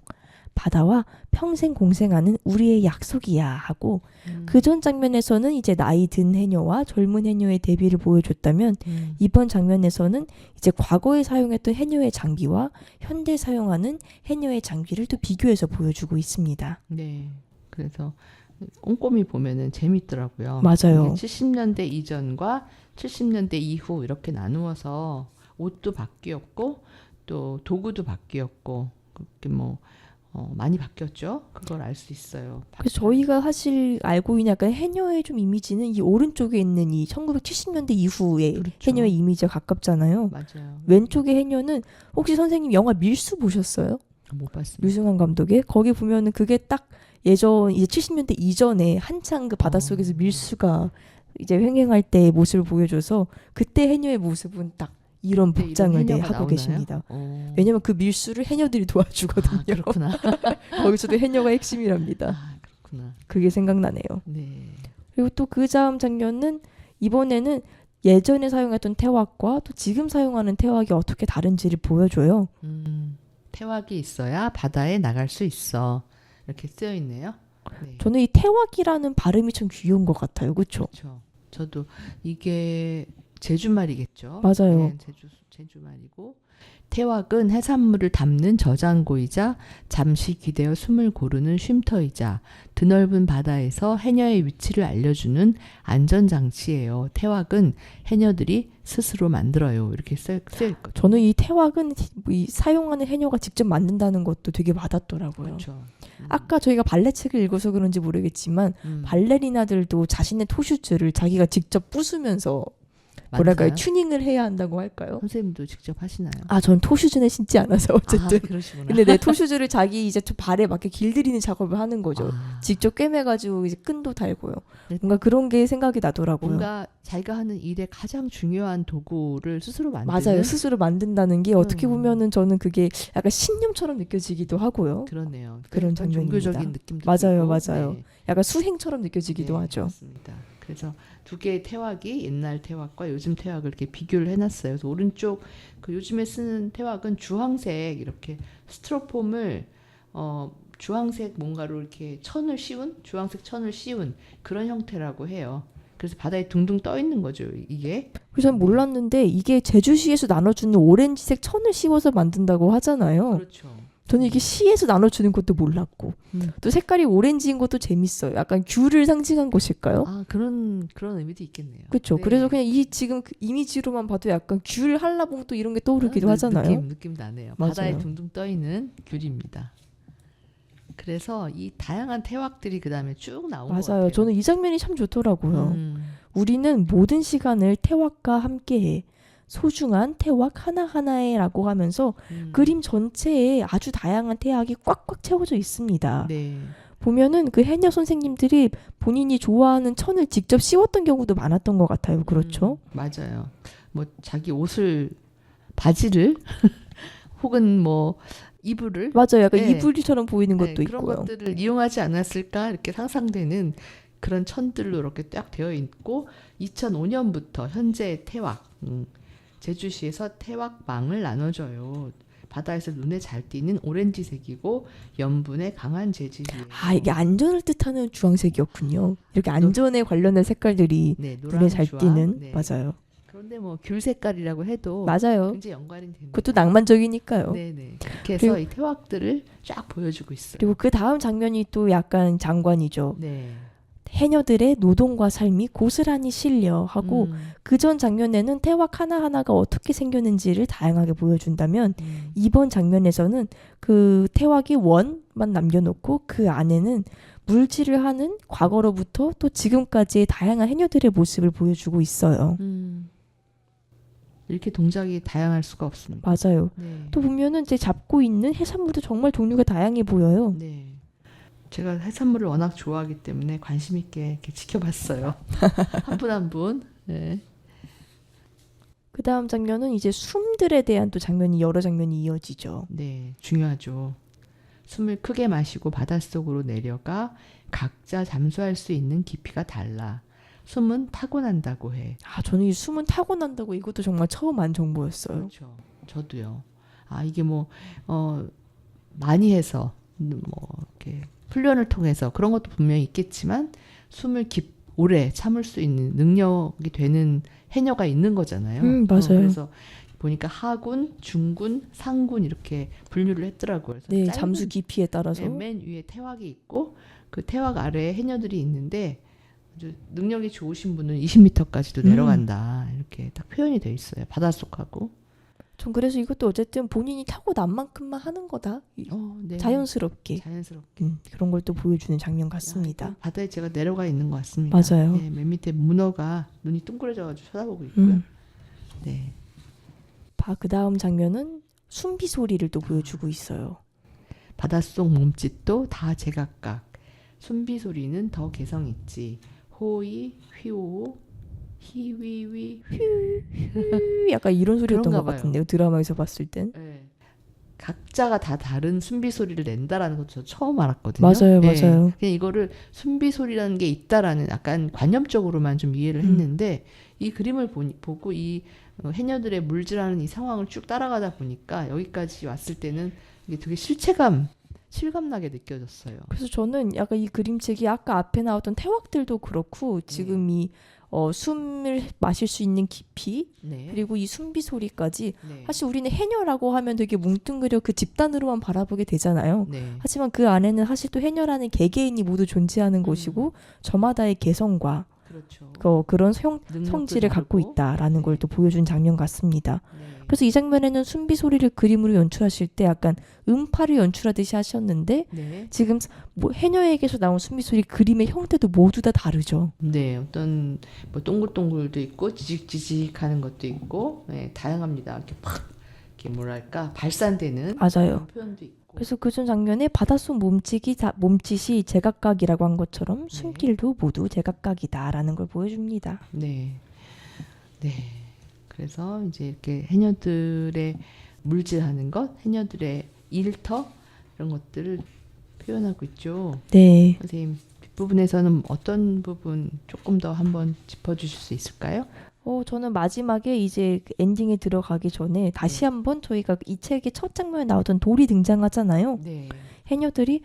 바다와 평생 공생하는 우리의 약속이야 하고 그 전 장면에서는 이제 나이 든 해녀와 젊은 해녀의 대비를 보여줬다면 이번 장면에서는 이제 과거에 사용했던 해녀의 장비와 현대 사용하는 해녀의 장비를 또 비교해서 보여주고 있습니다. 네. 그래서 꼼꼼히 보면은 재밌더라고요. 맞아요. 70년대 이전과 70년대 이후 이렇게 나누어서 옷도 바뀌었고 또 도구도 바뀌었고 그렇게 뭐 많이 바뀌었죠. 그걸 알 수 있어요. 그래서 저희가 사실 알고 있는 약간 해녀의 좀 이미지는 이 오른쪽에 있는 이 1970년대 이후의 그렇죠. 해녀의 이미지가 가깝잖아요. 맞아요. 왼쪽의 해녀는 혹시 선생님 영화 밀수 보셨어요? 못 봤습니다. 류승환 감독의 거기 보면은 그게 딱 예전 이제 70년대 이전에 한창 그 바닷속에서 밀수가 이제 횡행할 때의 모습을 보여줘서 그때 해녀의 모습은 딱 이런 그때 복장을 이런 네, 해녀가 하고 나오나요? 계십니다. 왜냐면 그 밀수를 해녀들이 도와주거든요. 아, 그렇구나. 거기서도 해녀가 핵심이랍니다. 아, 그렇구나. 그게 생각나네요. 네. 그리고 또 그 다음 장면은 이번에는 예전에 사용했던 태왁과 또 지금 사용하는 태왁이 어떻게 다른지를 보여줘요. 태왁이 있어야 바다에 나갈 수 있어. 이렇게 쓰여 있네요. 네. 저는 이 태왁이라는 발음이 참 귀여운 것 같아요. 그렇죠? 그렇죠. 저도 이게 제주말이겠죠. 맞아요. 네, 제주말이고 태왁은 해산물을 담는 저장고이자 잠시 기대어 숨을 고르는 쉼터이자 드넓은 바다에서 해녀의 위치를 알려주는 안전장치예요. 태왁은 해녀들이 스스로 만들어요. 이렇게 쓰여있거든요. 저는 이 태왁은 이 사용하는 해녀가 직접 만든다는 것도 되게 와닿더라고요. 그렇죠. 아까 저희가 발레 책을 읽어서 그런지 모르겠지만 발레리나들도 자신의 토슈즈를 자기가 직접 부수면서 뭐랄까요? 만드나요? 튜닝을 해야 한다고 할까요? 선생님도 직접 하시나요? 아, 전 토슈즈는 신지 않아서 어쨌든. 아, 그러시구나. 근데 내 토슈즈를 자기 이제 발에 맞게 길들이는 작업을 하는 거죠. 아. 직접 꿰매가지고 이제 끈도 달고요. 네. 뭔가 그런 게 생각이 나더라고요. 뭔가 자기가 하는 일의 가장 중요한 도구를 스스로 만드는 맞아요. 스스로 만든다는 게 어떻게 보면은 저는 그게 약간 신념처럼 느껴지기도 하고요. 그러네요. 그런 약간 장면입니다. 종교적인 느낌도 맞아요, 들고. 맞아요. 네. 약간 수행처럼 느껴지기도 네, 하죠. 맞습니다. 그래서 두 개의 태왁이 옛날 태왁과 요즘 태왁을 이렇게 비교를 해놨어요. 그래서 오른쪽 그 요즘에 쓰는 태왁은 주황색 이렇게 스티로폼을 주황색 뭔가로 이렇게 주황색 천을 씌운 그런 형태라고 해요. 그래서 바다에 둥둥 떠 있는 거죠, 이게. 그래서 전 몰랐는데 이게 제주시에서 나눠주는 오렌지색 천을 씌워서 만든다고 하잖아요. 그렇죠. 저는 이게 시에서 나눠주는 것도 몰랐고 또 색깔이 오렌지인 것도 재밌어요. 약간 귤을 상징한 것일까요? 아, 그런 의미도 있겠네요. 그렇죠. 네. 그래서 그냥 이 지금 그 이미지로만 봐도 약간 귤 한라봉도 이런 게 떠오르기도 하잖아요. 느낌 나네요. 맞아요. 바다에 둥둥 떠 있는 귤입니다. 그래서 이 다양한 태왁들이 그 다음에 쭉 나온 것 같아요. 맞아요. 저는 이 장면이 참 좋더라고요. 우리는 모든 시간을 태왁과 함께해. 소중한 태왁 하나하나에라고 하면서 그림 전체에 아주 다양한 태왁이 꽉꽉 채워져 있습니다. 네. 보면은 그 해녀 선생님들이 본인이 좋아하는 천을 직접 씌웠던 경우도 많았던 것 같아요. 그렇죠? 맞아요. 뭐 자기 옷을 바지를 혹은 뭐 이불을 맞아요. 약간 네. 이불처럼 보이는 네, 것도 그런 있고요. 것들을 이용하지 않았을까 이렇게 상상되는 그런 천들로 이렇게 딱 되어 있고 2005년부터 현재의 태왁 제주시에서 태왁망을 나눠줘요. 바다에서 눈에 잘 띄는 오렌지색이고 염분의 강한 재질이에요. 아, 이게 안전을 뜻하는 주황색이었군요. 이렇게 안전에 관련된 색깔들이 네, 눈에 잘 주황. 띄는 네. 맞아요. 그런데 뭐 귤 색깔이라고 해도 맞아요. 굉장히 연관이 됩니다. 그것도 낭만적이니까요. 네네. 그렇게 해서 이 태왁들을 쫙 보여주고 있어요. 그리고 그 다음 장면이 또 약간 장관이죠. 네. 해녀들의 노동과 삶이 고스란히 실려 하고 그 전 장면에는 태왁 하나하나가 어떻게 생겼는지를 다양하게 보여준다면 이번 장면에서는 그 태왁이 원만 남겨놓고 그 안에는 물질을 하는 과거로부터 또 지금까지의 다양한 해녀들의 모습을 보여주고 있어요. 이렇게 동작이 다양할 수가 없습니다. 맞아요. 네. 또 보면은 이제 잡고 있는 해산물도 정말 종류가 다양해 보여요. 네. 제가 해산물을 워낙 좋아하기 때문에 관심 있게 이렇게 지켜봤어요. 한 분 한 분. 네. 그 다음 장면은 이제 숨들에 대한 또 장면이 여러 장면이 이어지죠. 네, 중요하죠. 숨을 크게 마시고 바닷속으로 내려가 각자 잠수할 수 있는 깊이가 달라. 숨은 타고난다고 해. 아, 저는 이 숨은 타고난다고 이것도 정말 처음 안 정보였어요. 그렇죠. 저도요. 아, 이게 많이 해서 이렇게 훈련을 통해서 그런 것도 분명히 있겠지만 숨을 오래 참을 수 있는 능력이 되는 해녀가 있는 거잖아요. 맞아요. 그래서 보니까 하군, 중군, 상군 이렇게 분류를 했더라고요. 그래서 네, 짧은, 잠수 깊이에 따라서. 네, 맨 위에 태왁이 있고 그 태왁 아래에 해녀들이 있는데 아주 능력이 좋으신 분은 20m까지도 내려간다. 이렇게 딱 표현이 돼 있어요. 바닷속하고. 전 그래서 이것도 어쨌든 본인이 타고난 만큼만 하는 거다. 네. 자연스럽게. 그런 걸 또 보여주는 장면 같습니다. 야, 바다에 제가 내려가 있는 것 같습니다. 맞아요. 네, 맨 밑에 문어가 눈이 둥그레져가지고 쳐다보고 있고요. 네. 그 다음 장면은 숨비 소리를 또 보여주고 있어요. 바닷속 몸짓도 다 제각각. 숨비 소리는 더 개성 있지. 호이, 휘오, 히위위, 휘. 약간 이런 소리였던 그런가 것 봐요. 같은데요. 드라마에서 봤을 땐. 네. 각자가 다 다른 숨비 소리를 낸다라는 것도 저 처음 알았거든요. 맞아요, 네. 맞아요. 그냥 이거를 숨비 소리라는 게 있다라는 약간 관념적으로만 좀 이해를 했는데 이 그림을 보고 이 해녀들의 물질하는 이 상황을 쭉 따라가다 보니까 여기까지 왔을 때는 이게 되게 실감나게 느껴졌어요. 그래서 저는 약간 이 그림책이 아까 앞에 나왔던 태왁들도 그렇고 지금 이 숨을 마실 수 있는 깊이 네. 그리고 이 숨비 소리까지 네. 사실 우리는 해녀라고 하면 되게 뭉뚱그려 그 집단으로만 바라보게 되잖아요. 네. 하지만 그 안에는 사실 또 해녀라는 개개인이 모두 존재하는 곳이고 저마다의 개성과 그렇죠. 그런 성질을 갖고 있다라는 걸 또 보여준 장면 같습니다. 네. 그래서 이 장면에는 숨비 소리를 그림으로 연출하실 때 약간 음파를 연출하듯이 하셨는데 네. 지금 해녀에게서 나온 숨비 소리 그림의 형태도 모두 다 다르죠. 네, 어떤 동글동글도 있고 지직지직하는 것도 있고 다양합니다. 이렇게 팍 이렇게 뭐랄까 발산되는 맞아요. 그런 표현도 있고. 그래서 그전 장면에 바닷속 몸짓이 제각각이라고 한 것처럼 숨길도 모두 제각각이다라는 걸 보여줍니다. 네, 네. 그래서 이제 이렇게 해녀들의 물질하는 것, 해녀들의 일터 이런 것들을 표현하고 있죠. 네. 선생님 뒷부분에서는 어떤 부분 조금 더 한번 짚어주실 수 있을까요? 저는 마지막에 이제 그 엔딩에 들어가기 전에 다시 한번 저희가 이 책의 첫 장면에 나오던 돌이 등장하잖아요. 네. 해녀들이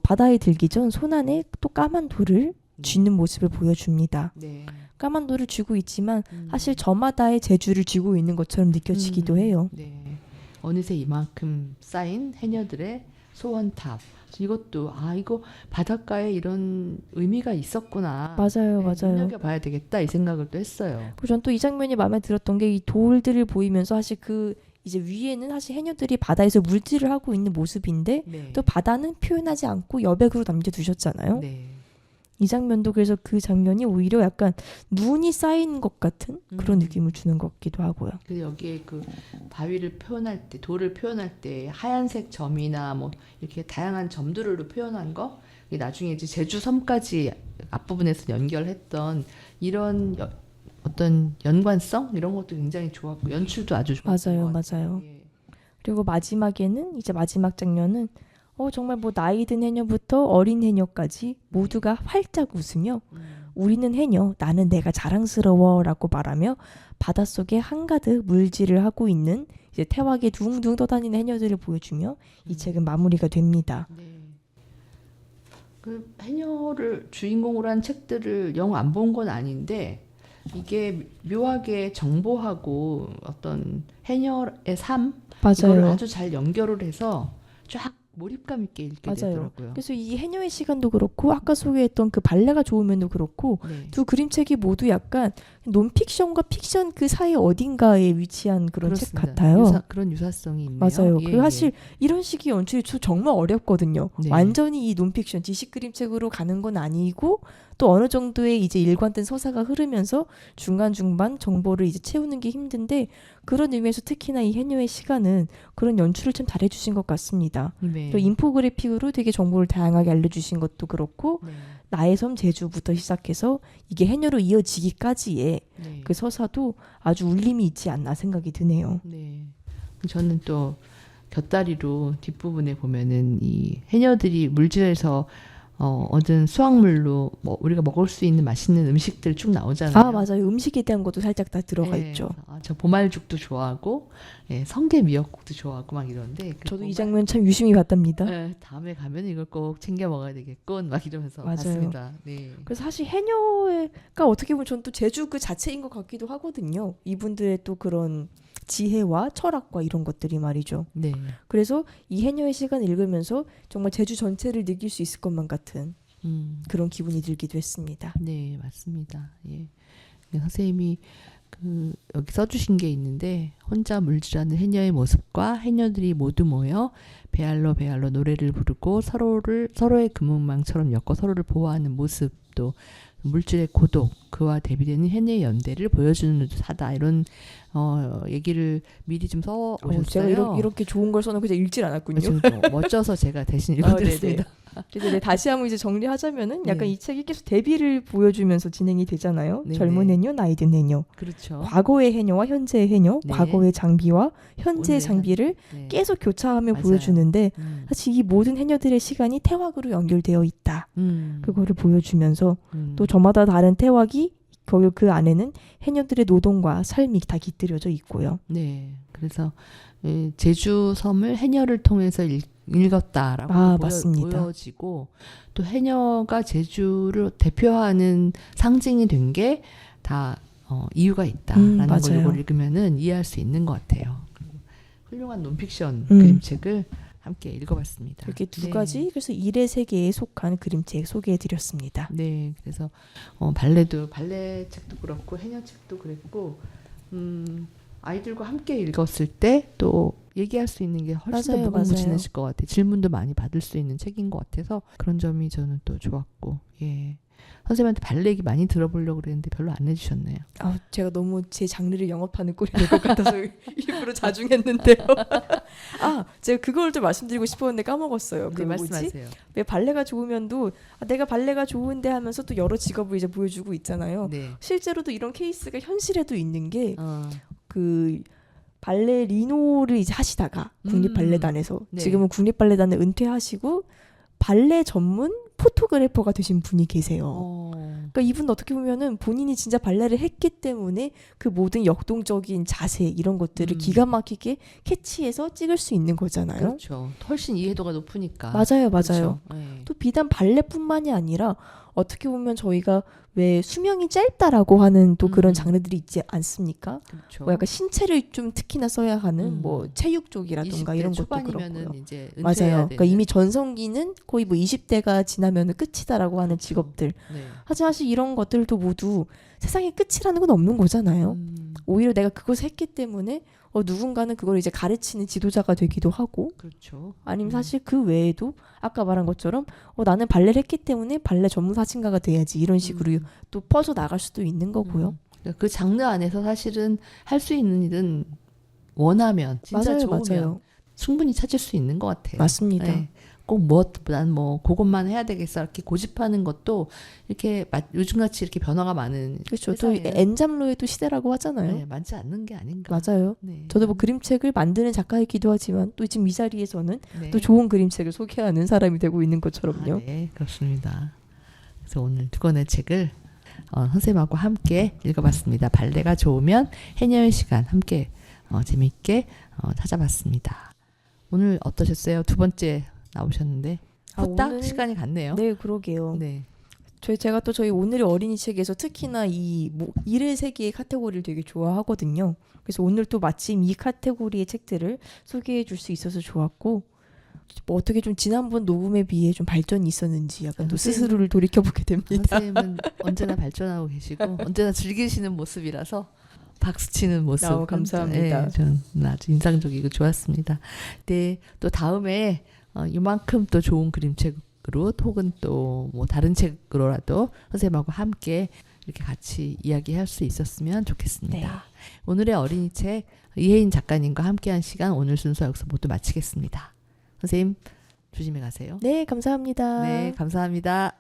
바다에 들기 전 손안에 또 까만 돌을 쥐는 모습을 보여줍니다. 네. 까만 돌을 쥐고 있지만 사실 저마다의 재주를 쥐고 있는 것처럼 느껴지기도 해요. 네. 어느새 이만큼 쌓인 해녀들의 소원탑. 이것도 이거 바닷가에 이런 의미가 있었구나. 맞아요, 맞아요. 눈여겨봐야 되겠다 이 생각을 또 했어요. 그리고 전 또 이 장면이 마음에 들었던 게 이 돌들을 보이면서 사실 그 이제 위에는 사실 해녀들이 바다에서 물질을 하고 있는 모습인데 네. 또 바다는 표현하지 않고 여백으로 남겨두셨잖아요. 네. 이 장면도 그래서 그 장면이 오히려 약간 눈이 쌓인 것 같은 그런 느낌을 주는 것 같기도 하고요. 그 여기에 그 바위를 표현할 때, 돌을 표현할 때 하얀색 점이나 뭐 이렇게 다양한 점들로 표현한 거, 이게 나중에 이제 제주 섬까지 앞부분에서 연결했던 이런 어떤 연관성 이런 것도 굉장히 좋았고 연출도 아주 좋았던 맞아요, 것 같아요. 맞아요. 예. 그리고 마지막에는 이제 마지막 장면은 정말 뭐 나이 든 해녀부터 어린 해녀까지 모두가 활짝 웃으며 우리는 해녀, 나는 내가 자랑스러워라고 말하며 바닷속에 한가득 물질을 하고 있는 이제 태왁에 둥둥 떠다니는 해녀들을 보여주며 이 책은 마무리가 됩니다. 네. 그 해녀를 주인공으로 한 책들을 영 안 본 건 아닌데 이게 묘하게 정보하고 어떤 해녀의 삶 이걸 맞아요. 아주 잘 연결을 해서 쫙 몰입감 있게 읽게 맞아요. 되더라고요. 그래서 이 해녀의 시간도 그렇고 아까 소개했던 그 발레가 좋으면도 그렇고 네. 두 그림책이 모두 약간 논픽션과 픽션 그 사이 어딘가에 위치한 그런 책 그렇습니다. 같아요. 그런 유사성이 있네요. 맞아요. 예, 그리고 사실 이런 식의 연출이 정말 어렵거든요. 네. 완전히 이 논픽션, 지식 그림책으로 가는 건 아니고 또 어느 정도의 이제 일관된 서사가 흐르면서 중간중간 정보를 이제 채우는 게 힘든데 그런 의미에서 특히나 이 해녀의 시간은 그런 연출을 참 잘해주신 것 같습니다. 네. 또 인포그래픽으로 되게 정보를 다양하게 알려주신 것도 그렇고 네. 나의 섬 제주부터 시작해서 이게 해녀로 이어지기까지의 네. 그 서사도 아주 울림이 있지 않나 생각이 드네요. 네. 저는 또 곁다리로 뒷부분에 보면은 이 해녀들이 물질에서 얻은 수확물로 뭐 우리가 먹을 수 있는 맛있는 음식들 쭉 나오잖아요. 아 맞아요. 음식에 대한 것도 살짝 다 들어가 네. 있죠. 저 보말죽도 좋아하고 성게 미역국도 좋아하고 막 이러는데 저도 이 장면 참 유심히 봤답니다. 다음에 가면 이걸 꼭 챙겨 먹어야 되겠군 막 이러면서 맞아요. 봤습니다. 네. 그래서 사실 해녀가 어떻게 보면 전 또 제주 그 자체인 것 같기도 하거든요. 이분들의 또 그런 지혜와 철학과 이런 것들이 말이죠. 네. 그래서 이 해녀의 시간을 읽으면서 정말 제주 전체를 느낄 수 있을 것만 같은 그런 기분이 들기도 했습니다. 네, 맞습니다. 예. 선생님이 여기 써주신 게 있는데 혼자 물질하는 해녀의 모습과 해녀들이 모두 모여 배알로 노래를 부르고 서로의 금은망처럼 엮어 서로를 보호하는 모습도 물질의 고독 그와 대비되는 해녀의 연대를 보여주는 듯하다 이런 얘기를 미리 좀 써 오셨어요. 제가 이렇게 좋은 걸 써놓고 그냥 읽질 않았군요. 지금 멋져서 제가 대신 읽어드렸습니다. 그래서 다시 한번 이제 정리하자면은 약간 네. 이 책이 계속 대비를 보여주면서 진행이 되잖아요. 네, 젊은 네. 해녀, 나이 든 해녀. 그렇죠. 과거의 해녀와 현재의 해녀, 네. 과거의 장비와 현재의 오늘의 장비를 네. 계속 교차하며 맞아요. 보여주는데 사실 이 모든 해녀들의 시간이 태왁으로 연결되어 있다. 그거를 보여주면서 또 저마다 다른 태왁이 결국 그 안에는 해녀들의 노동과 삶이 다 깃들여져 있고요. 네. 그래서 제주 섬을 해녀를 통해서 읽었다라고 맞습니다. 보여지고 또 해녀가 제주를 대표하는 상징이 된 게 다 이유가 있다라는 걸 맞아요. 이걸 읽으면은 이해할 수 있는 것 같아요. 훌륭한 논픽션 그림책을 함께 읽어봤습니다. 이렇게 두 네. 가지 그래서 일의 세계에 속한 그림책 소개해드렸습니다. 네, 그래서 발레 책도 그렇고 해녀 책도 그랬고 아이들과 함께 읽었을 때 또 얘기할 수 있는 게 훨씬 맞아요, 더 무궁무진해질 맞아요. 것 같아요. 질문도 많이 받을 수 있는 책인 것 같아서 그런 점이 저는 또 좋았고 예. 선생님한테 발레 얘기 많이 들어보려고 그랬는데 별로 안 해주셨네요. 제가 너무 제 장르를 영업하는 꼴이 될 것 같아서 일부러 자중했는데요. 제가 그걸 좀 말씀드리고 싶었는데 까먹었어요. 네, 말씀하세요. 왜 발레가 좋으면도 내가 발레가 좋은데 하면서 또 여러 직업을 이제 보여주고 있잖아요. 네. 실제로도 이런 케이스가 현실에도 있는 게 그 발레리노를 이제 하시다가 국립발레단에서 네. 지금은 국립발레단을 은퇴하시고 발레 전문 포토그래퍼가 되신 분이 계세요. 그러니까 이분 어떻게 보면은 본인이 진짜 발레를 했기 때문에 그 모든 역동적인 자세 이런 것들을 기가 막히게 캐치해서 찍을 수 있는 거잖아요. 그렇죠. 훨씬 이해도가 높으니까. 맞아요. 그렇죠. 네. 또 비단 발레뿐만이 아니라 어떻게 보면 저희가 왜 수명이 짧다라고 하는 또 그런 음. 장르들이 있지 않습니까? 그렇죠. 뭐 약간 신체를 좀 특히나 써야 하는 음. 뭐 체육 쪽이라든가 20대 이런 것도 초반이면은 그렇고요. 이제 맞아요. 은퇴해야 그러니까 되는. 이미 전성기는 거의 뭐 20대가 지나면은 끝이다라고 하는 그렇죠. 직업들. 네. 하지만 사실 이런 것들도 모두 세상의 끝이라는 건 없는 거잖아요. 오히려 내가 그것을 했기 때문에 누군가는 그걸 이제 가르치는 지도자가 되기도 하고, 그렇죠. 아니면 사실 그 외에도 아까 말한 것처럼 나는 발레를 했기 때문에 발레 전문 사진가가 돼야지 이런 식으로 음. 또 퍼져 나갈 수도 있는 거고요. 그러니까 그 장르 안에서 사실은 할 수 있는 일은 원하면 진짜 맞아요, 좋으면 맞아요. 충분히 찾을 수 있는 것 같아요. 맞습니다. 네. 꼭 난 뭐 그것만 해야 되겠어 이렇게 고집하는 것도 이렇게 요즘같이 이렇게 변화가 많은 그렇죠. 또 세상에는 엔잡러의 또 시대라고 하잖아요. 네, 많지 않는 게 아닌가. 맞아요. 네. 저도 뭐 그림책을 만드는 작가이기도 하지만 또 지금 이 자리에서는 네. 또 좋은 그림책을 소개하는 사람이 되고 있는 아, 것처럼요. 네, 그렇습니다. 그래서 오늘 두 권의 책을 선생님하고 함께 읽어봤습니다. 발레가 좋으면 해녀의 시간 함께 재미있게 찾아봤습니다. 오늘 어떠셨어요? 두 번째 나오셨는데 후딱 오늘- 시간이 갔네요. 네, 그러게요. 네. 제가 또 저희 오늘의 어린이 책에서 특히나 이 일의 세계의 카테고리를 되게 좋아하거든요. 그래서 오늘 또 마침 이 카테고리의 책들을 소개해 줄 수 있어서 좋았고, 뭐 어떻게 좀 지난번 녹음에 비해 좀 발전이 있었는지 약간 또 선생님은- 스스로를 돌이켜보게 됩니다. 선생님은 언제나 발전하고 계시고 언제나 즐기시는 모습이라서 박수치는 모습. 감사합니다. 네, 전 아주 인상적이고 좋았습니다. 네, 또 다음에 이만큼 또 좋은 그림책으로 혹은 또 뭐 다른 책으로라도 선생님하고 함께 이렇게 같이 이야기할 수 있었으면 좋겠습니다. 네. 오늘의 어린이 책 이혜인 작가님과 함께한 시간 오늘 순서 여기서 모두 마치겠습니다. 선생님 조심히 가세요. 네, 감사합니다. 네, 감사합니다.